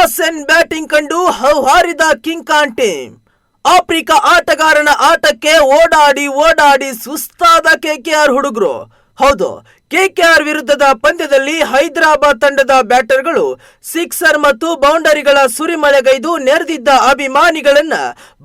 Klaasen batting ಕಂಡು ಹೌಹಾರಿದ king Khan team. Africa ಆಟಗಾರನ ಆಟಕ್ಕೆ ಓಡಾಡಿ ಸುಸ್ತಾದ ಕೆಕೆಆರ್ ಹುಡುಗರು. ಹೌದು, ಕೆಕೆಆರ್ ವಿರುದ್ಧದ ಪಂದ್ಯದಲ್ಲಿ ಹೈದರಾಬಾದ್ ತಂಡದ ಬ್ಯಾಟರ್ಗಳು ಸಿಕ್ಸರ್ ಮತ್ತು ಬೌಂಡರಿಗಳ ಸುರಿಮಳೆಗೈದು ನೆರೆದಿದ್ದ ಅಭಿಮಾನಿಗಳನ್ನ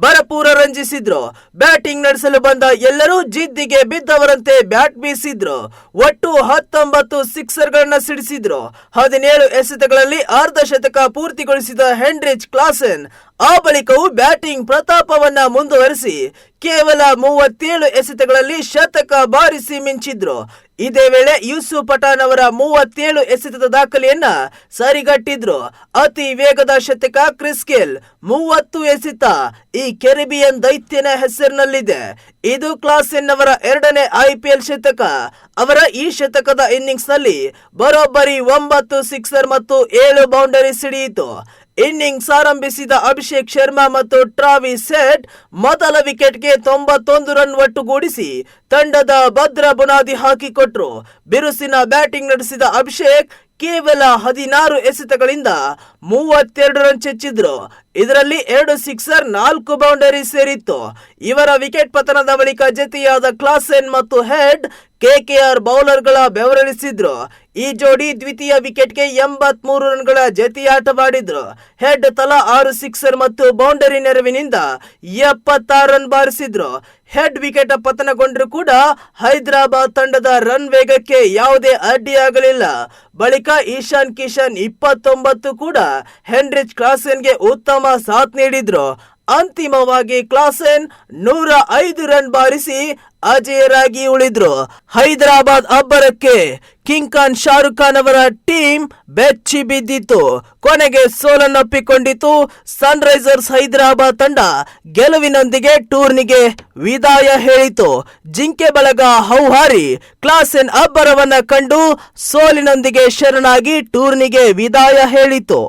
ಭರಪೂರ ರಂಜಿಸಿದ್ರು. ಬ್ಯಾಟಿಂಗ್ ನಡೆಸಲು ಬಂದ ಎಲ್ಲರೂ ಜಿದ್ದಿಗೆ ಬಿದ್ದವರಂತೆ ಬ್ಯಾಟ್ ಬೀಸಿದ್ರು. ಒಟ್ಟು 19 ಸಿಕ್ಸರ್ಗಳನ್ನ ಸಿಡಿಸಿದ್ರು. 17 ಎಸೆತಗಳಲ್ಲಿ ಅರ್ಧ ಶತಕ ಪೂರ್ತಿಗೊಳಿಸಿದ ಹೆನ್ರಿಚ್ ಕ್ಲಾಸೆನ್ ಆ ಬಳಿಕವೂ ಬ್ಯಾಟಿಂಗ್ ಪ್ರತಾಪವನ್ನ ಮುಂದುವರಿಸಿ ಕೇವಲ 37 ಎಸೆತಗಳಲ್ಲಿ ಶತಕ ಬಾರಿಸಿ ಮಿಂಚಿದ್ರು. ಇದೇ ವೇಳೆ ಯೂಸುಫ್ ಪಠಾಣ್ ಅವರ 37 ಎಸೆತದ ದಾಖಲೆಯನ್ನ ಸರಿಗಟ್ಟಿದ್ರು. ಅತಿ ವೇಗದ ಶತಕ ಕ್ರಿಸ್ ಗೇಲ್ 30 ಎಸೆತ ಈ ಕೆರಿಬಿಯನ್ ದೈತ್ಯನ ಹೆಸರಿನಲ್ಲಿದೆ. ಇದು ಕ್ಲಾಸೆನ್ ಅವರ 2ನೇ IPL ಶತಕ. ಅವರ ಈ ಶತಕದ ಇನ್ನಿಂಗ್ಸ್ ನಲ್ಲಿ ಬರೋಬ್ಬರಿ 9 ಸಿಕ್ಸರ್ ಮತ್ತು 7 ಬೌಂಡರಿ ಸಿಡಿಯಿತು. ಇನ್ನಿಂಗ್ಸ್ ಆರಂಭಿಸಿದ ಅಭಿಷೇಕ್ ಶರ್ಮಾ ಮತ್ತು ಟ್ರಾವಿಸ್ ಹೆಡ್ ಮೊದಲ ವಿಕೆಟ್ಗೆ 91 ರನ್ ಒಟ್ಟುಗೂಡಿಸಿ ತಂಡದ ಭದ್ರ ಬುನಾದಿ ಹಾಕಿಕೊಟ್ರು. ಬಿರುಸಿನ ಬ್ಯಾಟಿಂಗ್ ನಡೆಸಿದ ಅಭಿಷೇಕ್ ಕೇವಲ 16 ಎಸೆತಗಳಿಂದ 32 ರನ್ ಚೆಚ್ಚಿದ್ರು. ಇದರಲ್ಲಿ 2 ಸಿಕ್ಸರ್ 4 ಬೌಂಡರಿ ಸೇರಿತ್ತು. ಇವರ ವಿಕೆಟ್ ಪತನದ ಬಳಿಕ ಜತೆಯಾದ ಕ್ಲಾಸೆನ್ ಮತ್ತು ಹೆಡ್ ಕೆಕೆಆರ್ ಬೌಲರ್ಗಳ ಬೆವರಿಳಿಸಿದ್ರು. ಈ ಜೋಡಿ ದ್ವಿತೀಯ ವಿಕೆಟ್ಗೆ 83 ರನ್ಗಳ ಜತೆಯಾಟವಾಡಿದ್ರು. ಹೆಡ್ ತಲಾ 6 ಸಿಕ್ಸರ್ ಮತ್ತು ಬೌಂಡರಿ ನೆರವಿನಿಂದ 76 ರನ್ ಬಾರಿಸಿದ್ರು. ಹೆಡ್ ವಿಕೆಟ್ ಪತನಗೊಂಡರೂ ಕೂಡ ಹೈದರಾಬಾದ್ ತಂಡದ ರನ್ ವೇಗಕ್ಕೆ ಯಾವುದೇ ಅಡ್ಡಿಯಾಗಲಿಲ್ಲ. ಬಳಿಕ ಇಶಾನ್ ಕಿಶನ್ 29 ಕೂಡ ಹೆನ್ರಿಚ್ ಕ್ಲಾಸೆನ್ಗೆ ಉತ್ತಮ ಸಾಥ್ ನೀಡಿದ್ರು. ಅಂತಿಮವಾಗಿ ಕ್ಲಾಸೆನ್ 105 ರನ್ ಬಾರಿಸಿ ಅಜೇಯರಾಗಿ ಉಳಿದ್ರು. ಹೈದರಾಬಾದ್ ಅಬ್ಬರಕ್ಕೆ ಕಿಂಗ್ ಖಾನ್ ಶಾರುಖ್ ಖಾನ್ ಅವರ ಟೀಮ್ ಬೆಚ್ಚಿ ಬಿದ್ದಿತ್ತು. ಕೊನೆಗೆ ಸೋಲನ್ನಪ್ಪಿಕೊಂಡಿತು. ಸನ್ ರೈಸರ್ಸ್ ಹೈದರಾಬಾದ್ ತಂಡ ಗೆಲುವಿನೊಂದಿಗೆ ಟೂರ್ನಿಗೆ ವಿದಾಯ ಹೇಳಿತು. ಜಿಂಕೆ ಬಳಗ ಹೌಹಾರಿ ಕ್ಲಾಸೆನ್ ಅಬ್ಬರವನ್ನ ಕಂಡು ಸೋಲಿನೊಂದಿಗೆ ಶರಣಾಗಿ ಟೂರ್ನಿಗೆ ವಿದಾಯ ಹೇಳಿತು.